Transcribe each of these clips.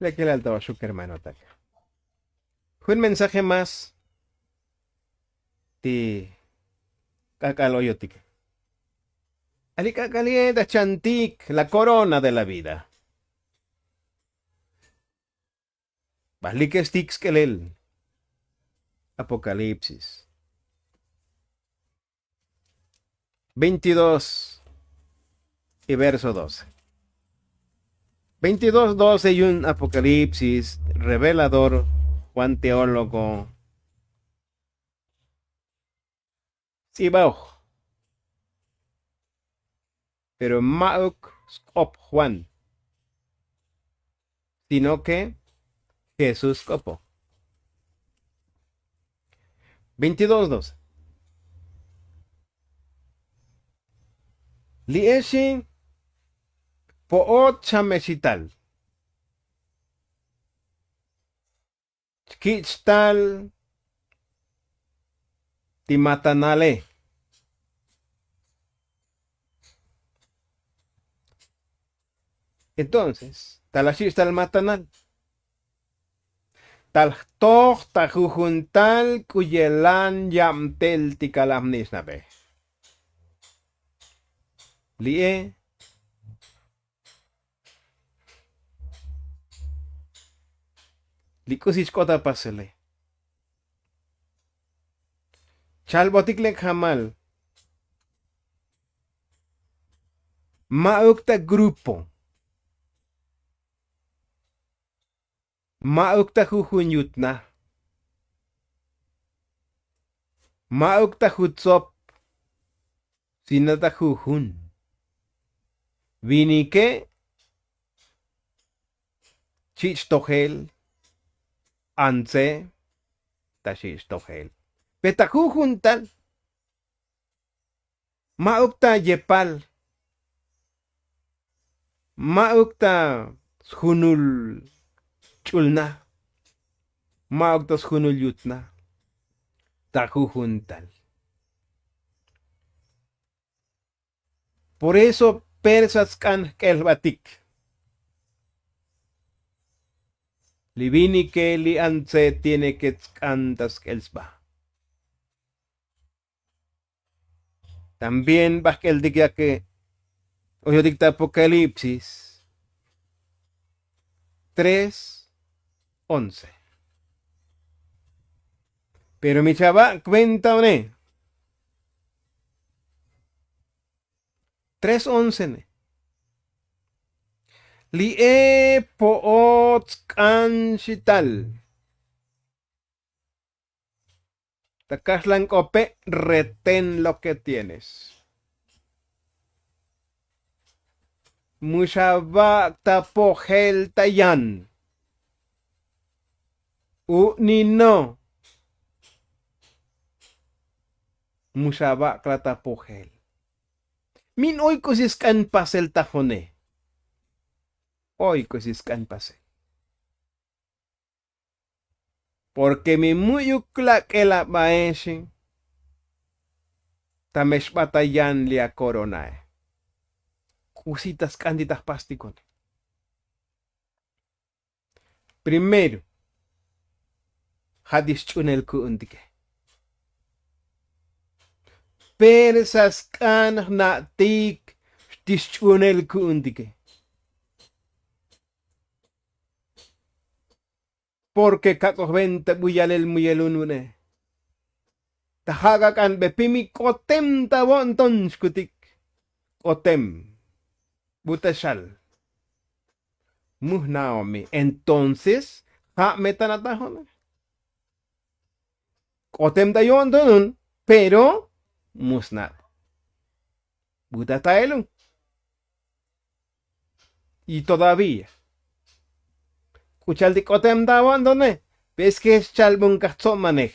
Le que le altaba su hermano taca. Fue un mensaje más de Cacaloyotic. Alicacalienta chantic, la corona de la vida. Baslique sticks que el Apocalipsis 22 y verso 12. 22, 12 y un Apocalipsis revelador, Juan teólogo. Sí, bajo. Pero Mauk Skop Juan, sino que Jesús Copo. 22, 12. Lieshi Poot Chamesital. Kichtal Timatanale. Entonces, Talashistal Matanal. Tal toh tajujuntal kuyelan yamtel tikalamnisnabe. Lie likusis kota pasele. Chalbotikle jamal. Maukta grupo. Maukta jujunyutna. Maukta jutsop. Sinata jujun. Vinike. Chichtogel. Anse. Tashichtogel. Petajujuntal. Maukta yepal. Maukta junul chulna. Maukta junul yutna. Tajujuntal. Por eso persas kan kelbatik. Livini que li anse tiene que cantas kelsba. También vas que el diga que hoy dicta Apocalipsis 3:11. Pero mi chava cuenta one 3:11. Li e poot shital. Takaslan cope, retén lo que tienes. Mushaba tapogel tayan. Ni no. Mushaba klatapogel. Min hoy kosiskan pasel tajone. Hoy kosiskan pasel. Porque mi muyukla que la maeshe. Tamesh batayan lia coronae. Cositas canditas pasticon. Primero, hadis chunel ku undike. Persas kan na tik chunel ku undike. Porque kakos venta buyalel muyelunune. Tahaga kan bepimi kotem tawonton skutik. Kotem. Butashal. Muhnaomi. Entonces, ha metanatajone. Kotem tayon donun, pero musnat. Butataelun. Y todavía. Kuchal di kotem tawon donne. Ves que es chalbun manej.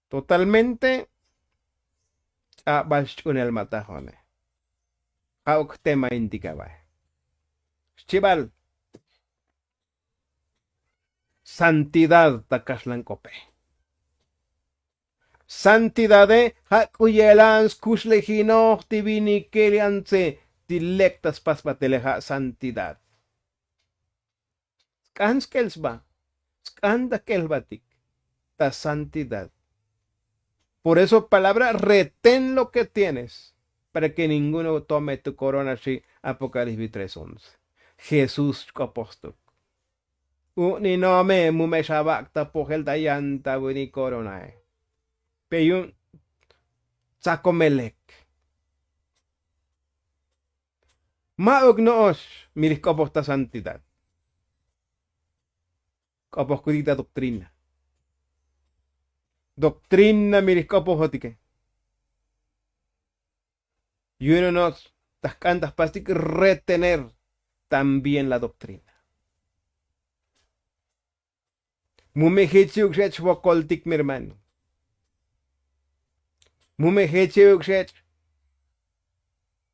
Totalmente a balchun el matajone. Hauk tema indicaba. Chival. Santidad takaslan cope. Santidad de hakuyelans kuslejino divini kelianse dilectas paspateleja santidad. scansquelsba, scandaquelbatic, ta santidad. Por eso palabra, retén lo que tienes, para que ninguno tome tu corona, así, Apocalipsis 3:11. Jesús apóstol. Ni no me shabak ta pohel dayanta ni corona. Peyun sacomelec. Maog noos, miris copos ta santidad. Copos cudita doctrina. Doctrina miris copos hotique. Y uno nos tas cantas pastic retener también la doctrina. Mumehechi uxech vocoltic, mi hermano. Mumehechi uxech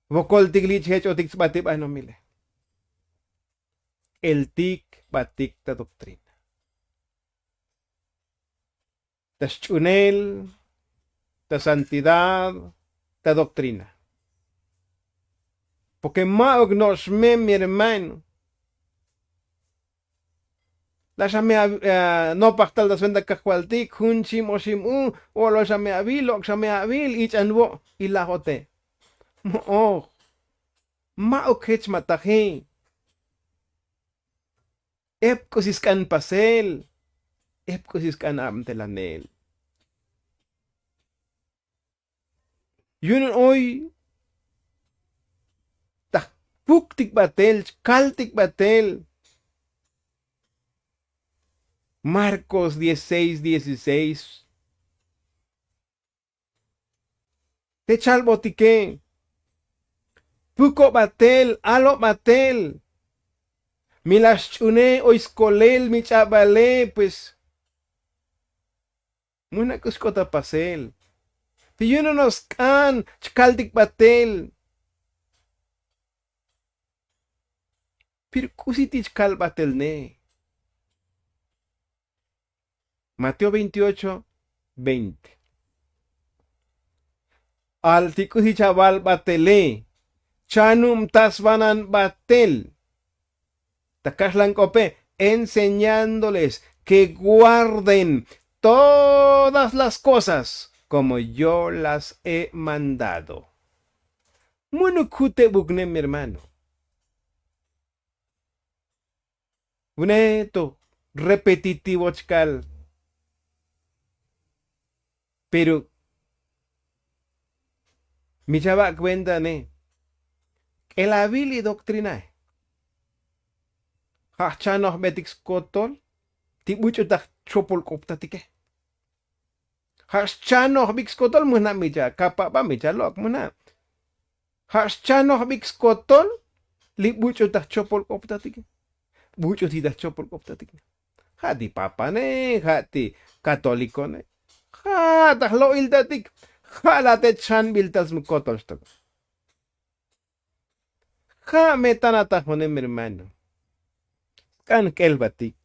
vocoltic lichech otic batip no mile. El tic batic ta doctrina. Ta chunel, ta santidad, ta doctrina. Porque maog nos me, mi hermano. No pactal da suenda cajualtic, hunchim oshim o lo llame abil, ich anwo, y la jote. Oh, maog hech mataje. Epcosiscan pasel, epcosiscan amtelanel. Yun hoy, puktik batel, kaltik batel. Marcos 16:16. Te chalbotique. Puko batel, alo batel. Milas chune o iscolel, mi chabale, pues. Muna kuskota pasel. Piyuno nos kan, chkaltik batel. Pirkusiti chkal batel ne. Mateo 28:20. Altikus y chaval batele. Chanum tasbanan batel. Takashlan cope. Enseñándoles que guarden todas las cosas como yo las he mandado. Munukute bugne, mi hermano. Buneto. Repetitivo chkal. Pero, mi chava cuenta el habili doctrina. Hachanoh betix kotol, ti mucho tak chopol koptatike. Hachanoh bix kotol muna mija, kapa ba mija lok muna. Hachanoh bix kotol, li mucho tak chopol koptatike. Mucho ti tak chopol koptatike. Hati papa hati katoliko Ha, tahlo ildatik. Ha, late chan biltas mukotostok. Ha, metanata hone, mi hermano. Scan kelbatik.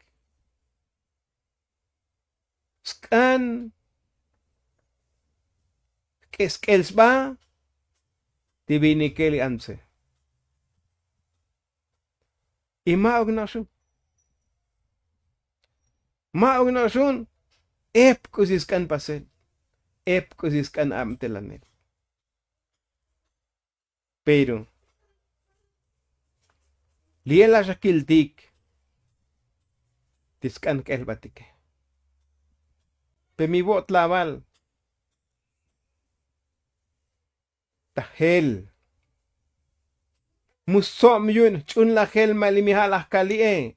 Scan. Keskelsba. Tibini keli anse. Ima ognasun. Ma ognasun. Epcosiscan pasel. Epcosiscan amtelanet. Pero, liela shakiltik. Tiscan kelbatike. Pe mi bot laval. Tahel. Musom yun. Chun la hel malimihalah kalie.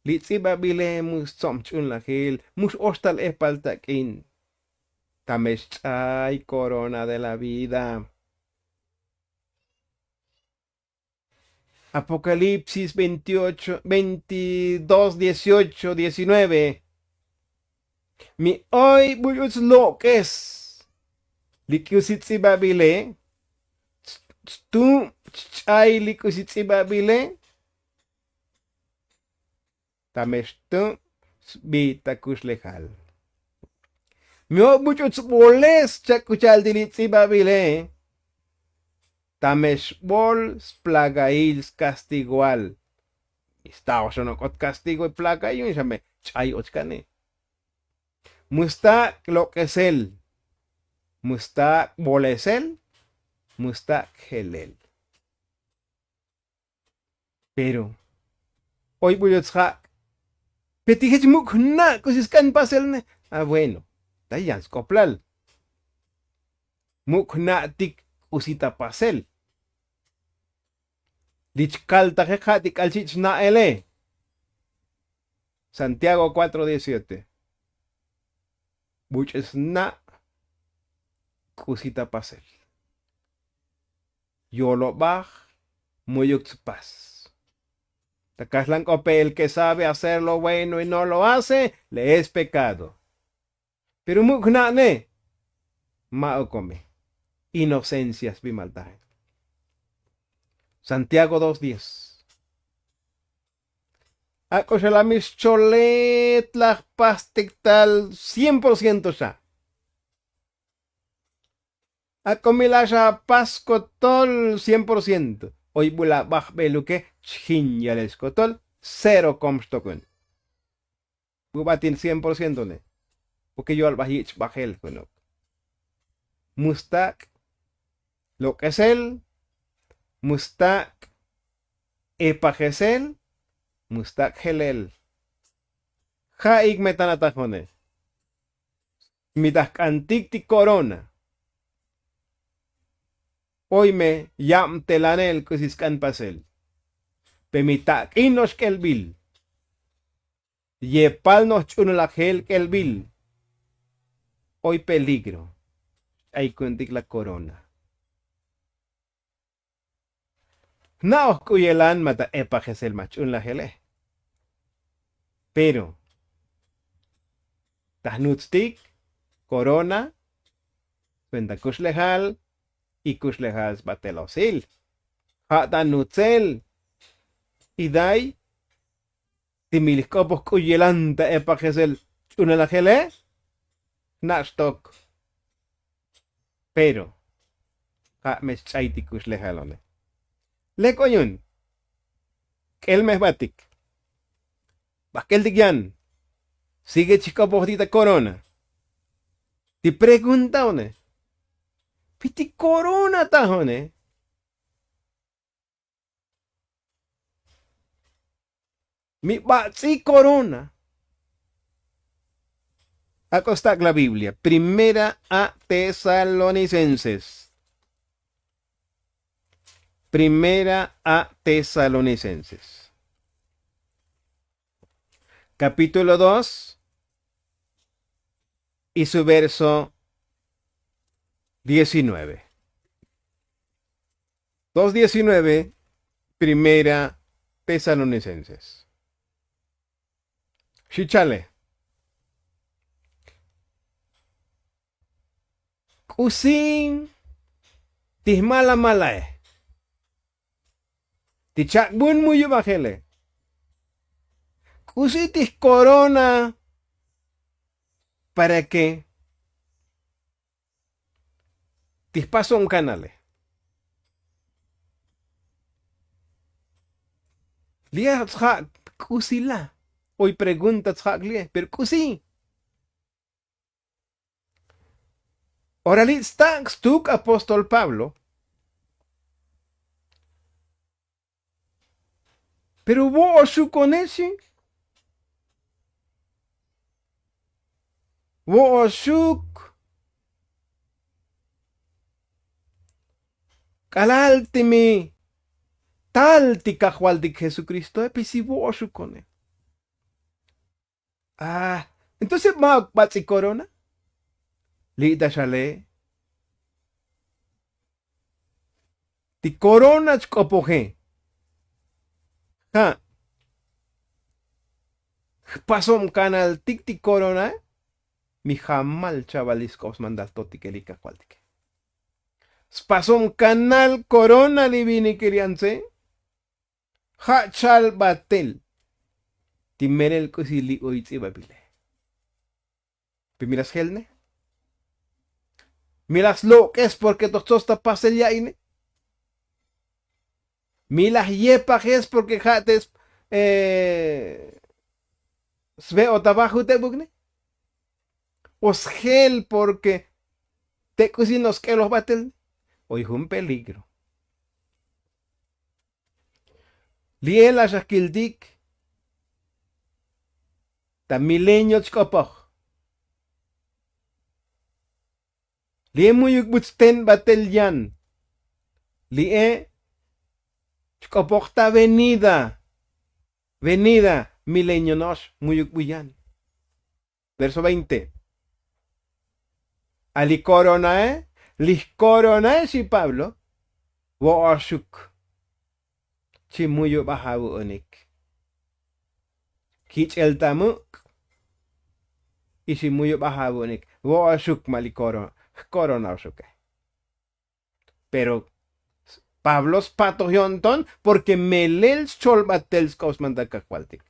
Litziba bile musom chun la hel. Mus ostal epaltakin. Tameshchay corona de la vida. Apocalipsis 28, 22, 18, 19. Mi hoy buyus loques. Likusitsi babile. Tu chay likusitsi babile. Tameshtu bitakus lejal. Mi hoy buyus boles chakuchal dilitsi babile. Tamesh bol splagails castigual. Estaba yo no con castigo y placa y me chay ochkane. Mustak lo que es él. Mustak bolesel. Mustak helel. Pero hoy voy a tsak. Petijech mukna kusiskan paselne. Ah bueno. Dayan skoplal. Mukna tik usita pasel. Lichkal tajeja tik alchich na ele. Santiago 4:17. Buches na kusita pasel. Yolo baj muyuk pas. Takaslan cope el que sabe hacer lo bueno y no lo hace, le es pecado. Pero mukna ne mao come. Inocencias bimaldad. Santiago 2:10. Acoshalamis cholet la pastic tal 100% ya. Acomilasha pascotol 100%. Hoy bula baj beluque chin ya les cotol 0 comstokun. Bubatin 100% ne. Porque yo al bajich bajel conok. Mustak lo que es él. Mustak epagesel. Mustak helel. Jaik metanatajone. Mitak antikti corona. Hoy me yam telanel kusiskan pasel. Pemitak inos kelbil. Yepal nos chunulajel kelbil. Hoy peligro. Hay kuntik la corona. Naos kuyelan mata epagesel machunlajele. Pero tahnutstik corona cuenta kuslejal y kuslejal batelosil. Hatanutzel y dai timilikopos kuyelanta epagesel chunalajele. Nastok. Pero ha meschaiti kuslejalone. Le coñun. El mesbatik. Bakel digyan. Sigue chico pohdita corona. Ti pregunta one. Piti corona tajone. Mi batsi corona. Acá la Biblia. Primera a Tesalonicenses. Primera a Tesalonicenses. Capítulo 2 y su verso 19. 2:19, Primera Tesalonicenses. Shichale. Kusin tihmala malae. Tichakbun muyu bajele. Kusitis corona para que tispaso un canale. Lia tja kusila. Hoy pregunta tja lie, pero kusi. Oralit staks tuk apóstol Pablo. Pero vos su conesi. Woosuk kalaltimi talti kahualdik Jesucristo episi woosukone. Entonces ma batsi corona. Lita shale. Ti corona chkopoje. Ha. Pasom canal tikti corona. Mi jamal chavaliscos mandal toti que lica cualtique. Spasom canal corona livini querianse. Ha chal batel. Timerel kusili oitzi babile. Pimiras gelne. Miras lo que es porque tostosta pasel yaine. Milas yepa es porque jates sve o trabajo te bugne. Os gel porque te cocinos que los batel. Hoy es un peligro. Liela shakildik. Ta milenio chkopoch. Lie muyuk butsten batel yan. Lie chkopoch ta venida. Venida milenio nos muyuk buyan. Verso 20. Ali coronae, lis coronae si Pablo, wo ashuk. Chimuyo bahabu onik. Kich el tamuk. Y si muyo bahabu onik. Wo ashuk mali corona ashuk. Pero Pablos pato yonton porque melel cholbatels kausmantakakwaltik.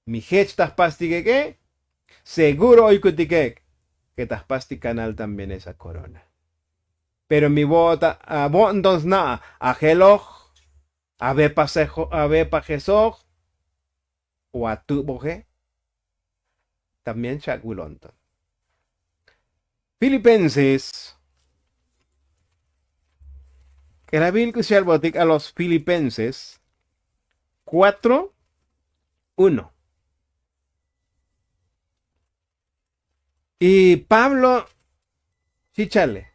Mi hech taspastique que seguro oikutikek que taspasti canal también esa corona. Pero mi bota, entonces nada, a geloj, a bepa jesoj, o a tuboje, también chagulonton. Filipenses, que la Biblia se albotic a los Filipenses 4:1. Y Pablo, chichale.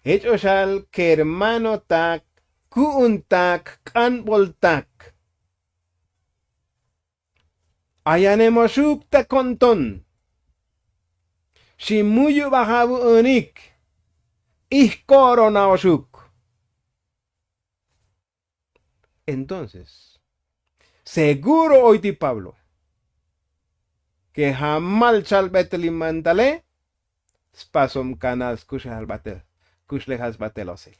Hecho shal que hermano tak, kuun tak, kanbol tak. Ayanemoshuk ta konton. Shimuyu bahabu unik. Corona oshuk. Entonces, seguro hoy ti Pablo que jamal chal betel mantale spasom canals kushal batel kushlehas batel osil.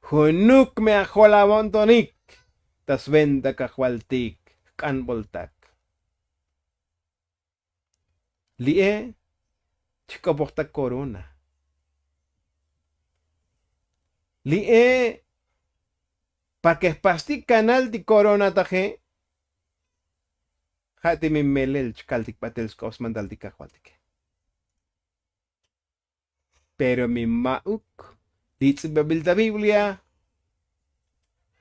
Hunuk me ajola montonik tas venta kahualtik kanboltak. Lie chikoporta corona. Lie pa que spasti canal di corona taje hati mi melel chkaltik patels kosmandal di kahualtik. Pero mi mauk dice la Biblia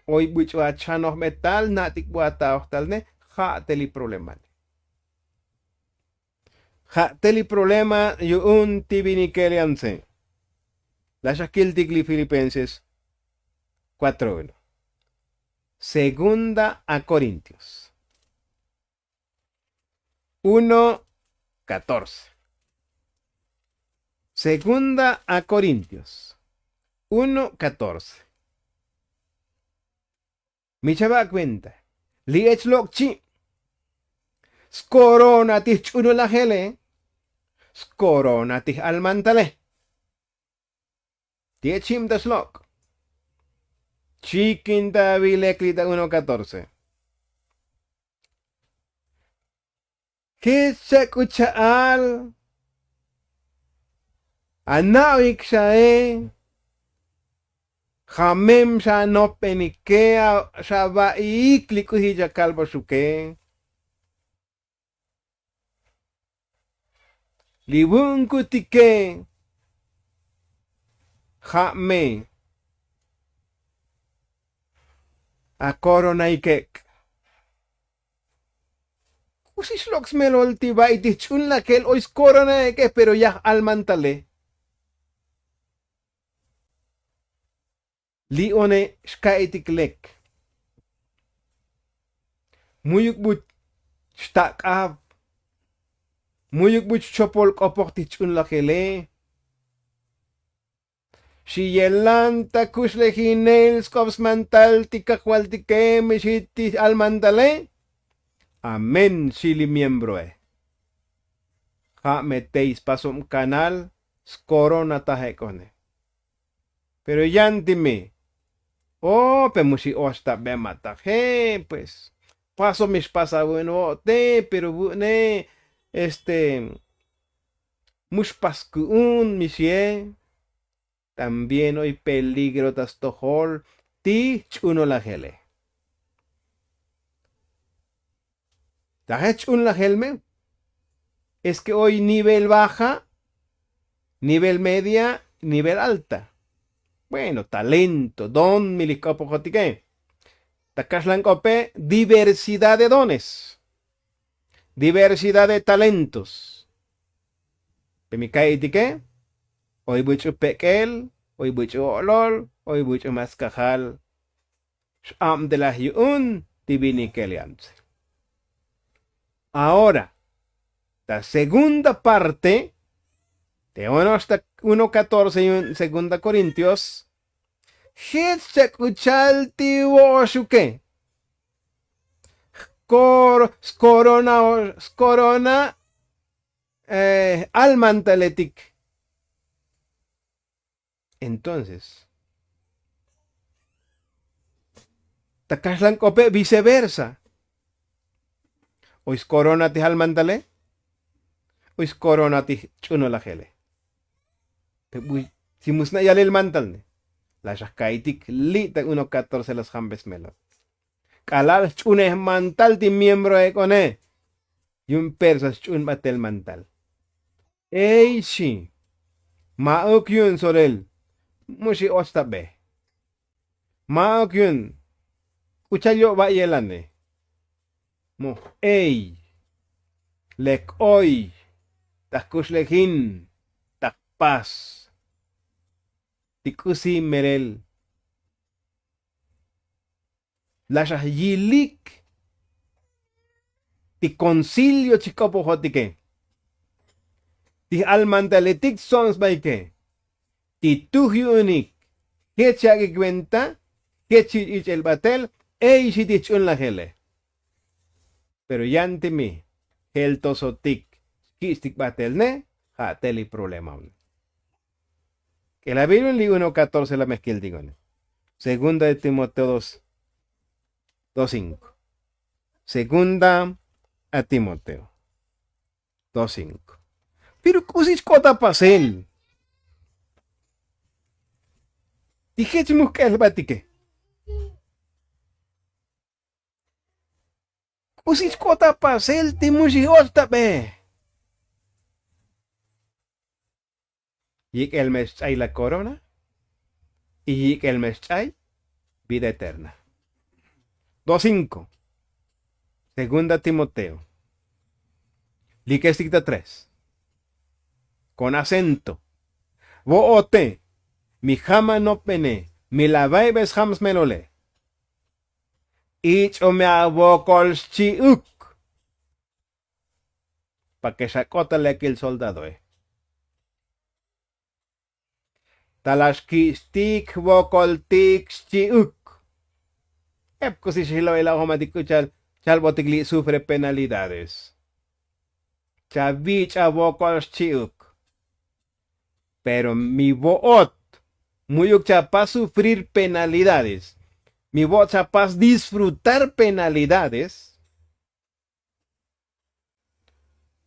hoy buchwa chanoh metal natik buata ohtalne teli problema. Teli problema yun tibini kelianse. La shakil tigli Filipenses 4:1. Segunda a Corintios 1:14. Segunda a Corintios 1:14. Mi chava cuenta. Liech lokchi. Skorona tich uno la hele. Skorona tich almantale. Tiechim das lok. Chiquinta vileklita 1:14. ¿Qué se escucha al? Anawik shae. Hamem sha no penikea shaba ikliku hija kalbo shuke. Libunku tike. Hame. A corona ikek. Kusis loks melol tiba iti chun la kel ois corona ike pero ya almantale. Lione shkaitik lek. Muyuk but stak ab. Muyuk but chopol kopok ti chun la kele. Si yelanta kushlehinels kops mantal tikakwaltike mishiti almantale. Amén, sili miembro Ja metéis pasom canal, scorona tajekone. Pero yantime. Oh, pemusi osta bemata. Pues. Paso mis pasa bueno, pero ne, muspaskuun misie. También hoy peligro tas tohol. ti chuno la gele. Chun la gelme. Es que hoy nivel baja, nivel media, nivel alta. Bueno, talento, don, milicopo jotique. Takashlancope, diversidad de dones. Diversidad de talentos. Pemikai itike. Hoy bucho pekel, hoy bucho olol, hoy bucho mascajal. Sham de la yun, divini kelianse. Ahora, la segunda parte de 1:14 y 2 Corintios. Hitchekuchalti woshuke. Corona almantaletik. Entonces, takashlan kope viceversa. Ois corona ti almantale. Ois corona ti chuno la gele. Si musna yale el mantal. La shakaitik li ta 1:14 las jambes melo. Kalal chune mantal ti miembro e cone. Y un persas chun batel mantal. Ey shi. Maok yun sorel. Mushi ostabe. Maok yun. Kuchayo ba yelane. Mo ey. Lek oy. Takush lekin. Takpas. Tikusi merel. Lasha yilik. Ti concilio chikopo jotike. Ti almantaletik sons baike. Ti tuhi unik. Kecha que cuenta. Kechi ich el batel. Ey si ti chun la gele. Pero yante mi. Hel tosotik. Kistik batel ne. Ha teli problema. Que la Biblia en el 1:14 la mezquil digo. Segunda de Timoteo 2:5. Segunda a Timoteo 2:5. Pero kusis kota pasel. Dije que el batique. Kusis kota pasel timusi hosta be. Y el mes hay la corona. Y el mes hay vida eterna. 2:5. Segunda Timoteo. Liquesticta 3. Con acento. Voote. Mi jama no pene. Mi lavai bes hams melole. Ich o me avocol chiuk. Pa que sacota le aquí el soldado, Talashkistik vokoltik chiuk. Epcosi shilo el ahomático chalbotigli sufre penalidades. Chavich avocol chiuk. Pero mi voot muyuk chapas sufrir penalidades. Mi voot chapas disfrutar penalidades.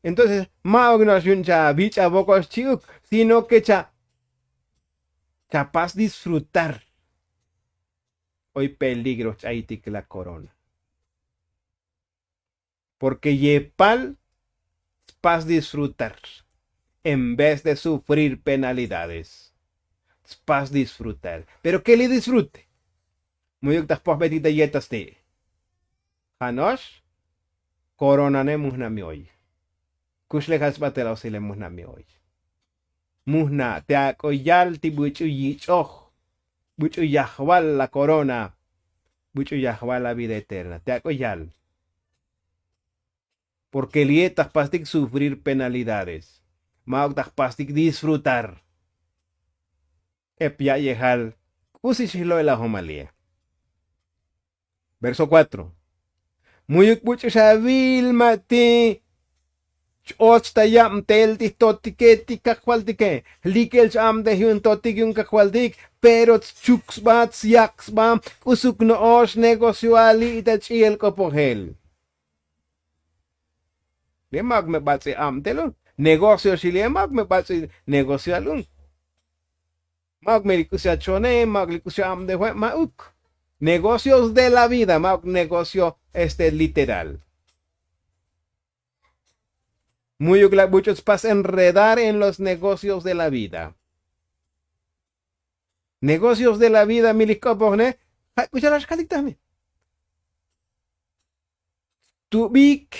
Entonces, no es un chavich avocol chiuk, sino que capaz disfrutar. Hoy peligro chaitik la corona. Porque yepal paz disfrutar. En vez de sufrir penalidades. Paz disfrutar. Pero que le disfrute. Muy octas betita yetas te. Hanos. Corona ne muhna mi hoy. Kushlejas batela o le muhna mi hoy. Muhna te akoyal ti buchu yichoch. Buchu yahwal la corona. Buchu yahwal la vida eterna. Te akoyal. Porque lietas pastik sufrir penalidades. Mauktas pastik disfrutar. Epia yehal. Kusishilo la homalia. Verso 4. Muyuk buchu shabil mati. Ochta yam tel tistotike kakwaldike. Likel cham de hyun totik yun kakwaldik. Pero chuks bats yaks bam. Usuk no os negociali itachiel kopogel. Le mag me batsi am telun. Negocio sili mag me batsi negocio alun. Mag me likusya chone mag likusya am de mauk. Negocios de la vida, ma negocio literal. Muchos pas enredar en los negocios de la vida. Negocios de la vida, milikopone, escuchar también. Tubik,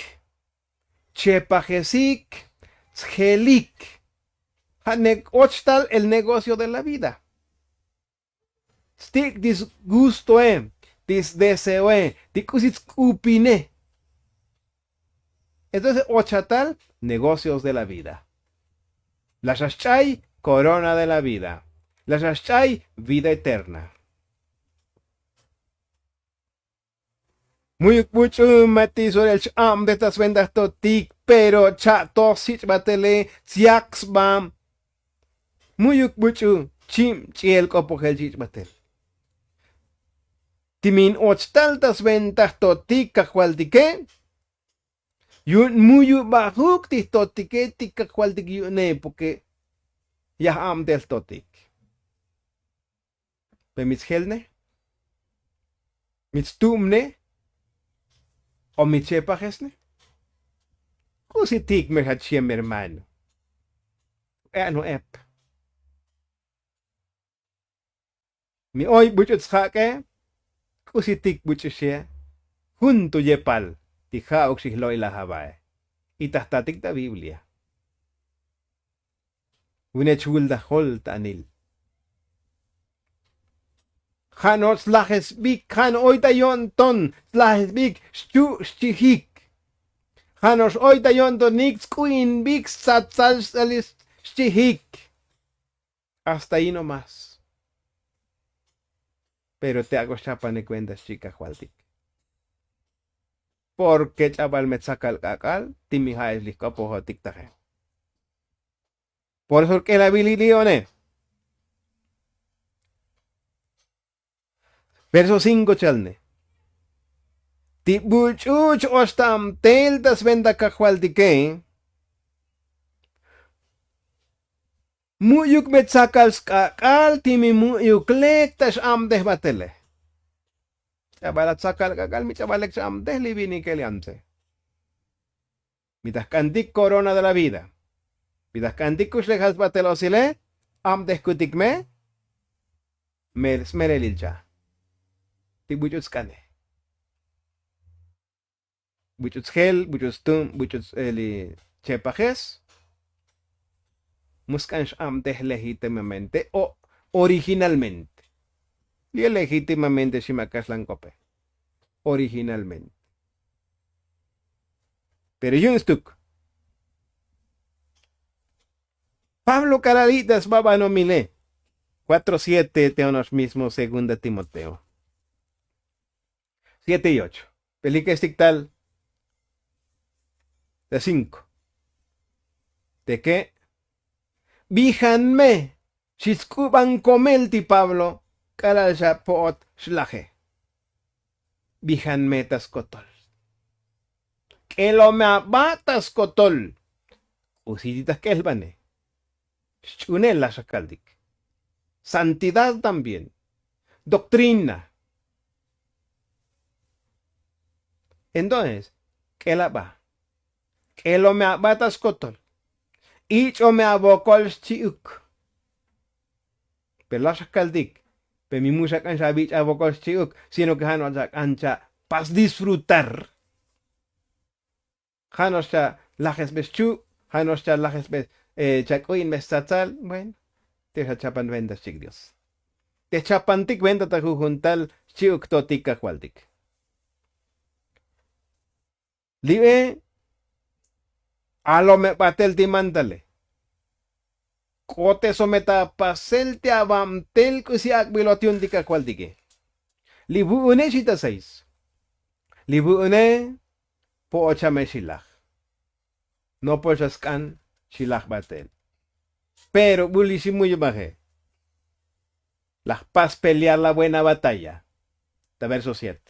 chepajesik, schelik. Ochtal el negocio de la vida. Stik disgusto disdeseo discupine. Entonces, ochatal, negocios de la vida. La shashchay, corona de la vida. La shashchay, vida eterna. Muy mucho matizo el cham de estas vendas totik, pero chato sich batele, siax bam. Muy mucho chim chiel copogel sich batel. Timin ochtal tas ventas totik cajualtique. Yun muyu bahuk ti totike ti cajualtique yune, porque ya am del totik. Pemishelne, mitstumne, o mi chepajesne. Kusitik me hachiem hermano. No ep. Mi hoy buchut schake. Kusitik buchushia. Junto yepal. Tija oxihloy la jabae. Y tahtatik da Biblia. Unechul da hol tanil. Hanos lajes big han oita yon ton lajes big stu stihik. Hanos oita yon ton nix queen big satsal salis stihik. Hasta ahí nomás. Pero te hago chapane cuentas chica hualtik. Porque chaval me saca el cacal, timija es lisco pojo tic-taje. Por eso que la habilidad. Verso 5 chalne. Ti buchuch ostam tel das venda cajualdike. Muyuk metzakal skakal timi muyuk lek tas am desbatele. Chabalat sakal kakal mi chabalek am deslivini que le anse. Mitas cantic corona de la vida. Mitas canticus lejas batelosile. Am descuticme. Merelilcha. Buchuts kane. Buchuts gel, buchuts tum, buchuts eli chepajes. Muscansh amtes legítimamente o originalmente. Y legítimamente shimakas lancope. Originalmente. Pero yun stuk. Pablo Caralitas babano mile. 4:7 teonos mismo, 2 Timoteo. 7 y 8. Pelica estictal. De 5. ¿De qué? Bijanme. Chiscuban comelti Pablo. Caralja pot shlaje. Bijanme tascotol. Que lo me abatas cotol. Usiditas kelbane. Chunela shakaldik. Santidad también. Doctrina. Entonces, ¿qué la va? ¿Qué lo me abatas cotol? Y yo me abocol chiuk. Pero la shakaldik. Pero mi musa cancha bich abocol chiuk. Sino que hano cancha pas disfrutar. Hanos cha lajes beschu. Hanos cha lajes bes. Chacoin bestatal. Bueno. Te chapan vendas chic Dios. Te chapantik venda ta juntal chiuk totika cualtik. Libe a lo me patel timantale. Cote someta pasel te abamtel kusiak bilotion tika cualtike. Libu une chita 6. Libu une po ochame shilach. No po chaskan shilach batel. Pero bulisimu baje. Las paz pelear la buena batalla. De verso 7.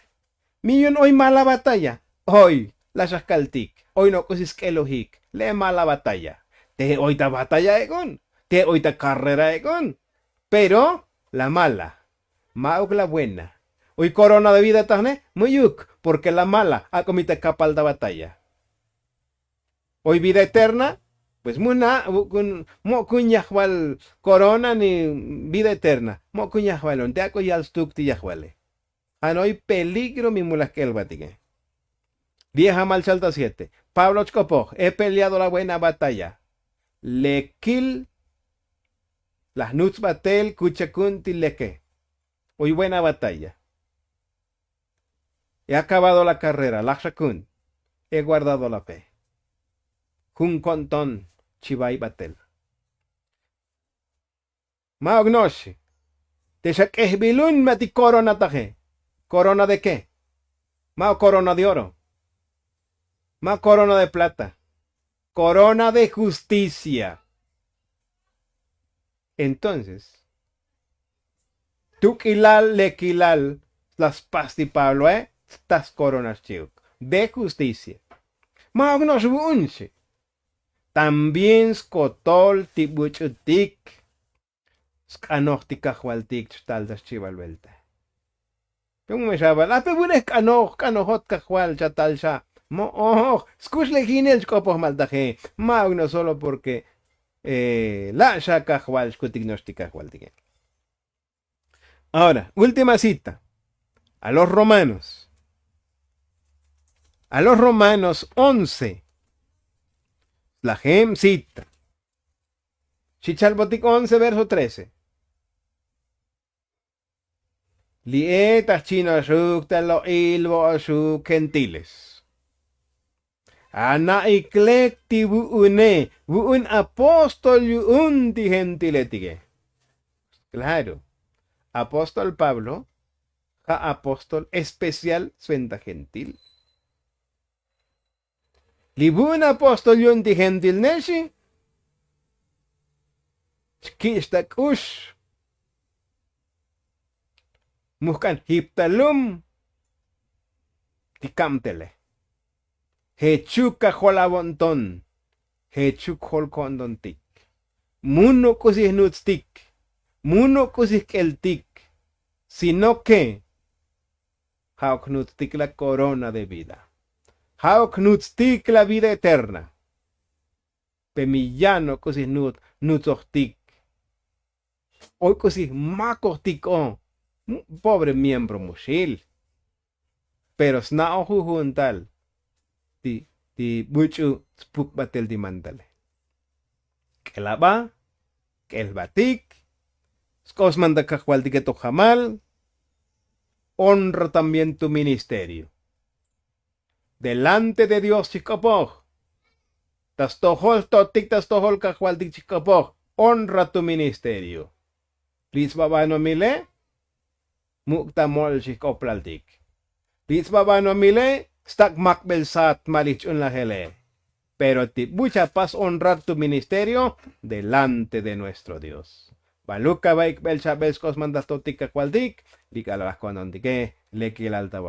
Millón hoy mala batalla. Hoy. La shaskaltik. Hoy no cosis que logik. Le mala batalla. Te hoy ta batalla egon. Te hoy ta carrera egon. Pero la mala. Mauk la buena. Hoy corona de vida tahne, muyuk, porque la mala ha comite capal de batalla. Hoy vida eterna, pues muna, mo cuñahwal corona ni vida eterna. Mo cuñahwal, onde ako yal stuk ti yahwale. Anoy peligro mi mulaskel batige. Vieja mal salta 7. Pablo Chcopoj, he peleado la buena batalla. Lekil las nuts batel kuchakunti leke. Hoy buena batalla. He acabado la carrera, Lachakun. He guardado la fe. Kun konton chivay batel. Maognoshi. Te shakehbilun mati corona taje. ¿Corona de qué? Mao corona de oro. Mao corona de plata. Corona de justicia. Entonces, tukilal lekilal las pasti Pablo, estas coronas chiuk de justicia. Magnos bunche. También skotol tibuchutik. Skanochtika hualtik taldas chivalvelta. Pero me llama, la pebunes canohot cajual chatalcha. Escuch leginel copos maldaje. Magno solo porque la shacajual scutignostica hualtique. Ahora, última cita. A los Romanos. A los Romanos 11. La gem cita. Chichalbotic 11, verso 13. Lietas chino ashuk talo ilbo ashuk gentiles. Ana iklekti buun apóstol yuun ti gentiletige. Claro. Apóstol Pablo, apóstol especial suenta gentil. Libun apóstol yun ti gentil neshi. Chkistak ush. Muskan hiptalum. Ti kamtele. Hechuk kaholabonton. Hechuk holkondon tik. Muno kusih nutstik. Muno kusih keltik. Sino que Hauknutstik la corona de vida. Hauknutstik la vida eterna. Pemillano kusih nutsochtik. Hoy kusih makochtik o. Pobre miembro mushil. Pero snao jujuntal. Ti buchu spuk batel di mandale. Que la va. Que el batik. Skos manda kahualtique to jamal. Honra también tu ministerio. Delante de Dios, chicopoj. Tas tohol totik, tas tohol kahualtik chicopoj. Honra tu ministerio. Lis babano mile. Mukta mol chicoplaltik. Lis babano mile. Stak makbelsat malich un la hele. Pero ti mucha paz honrar tu ministerio delante de nuestro Dios. Baluka baik belcha belskos mandas totika kwaldik. Dikala las konondike leki el alta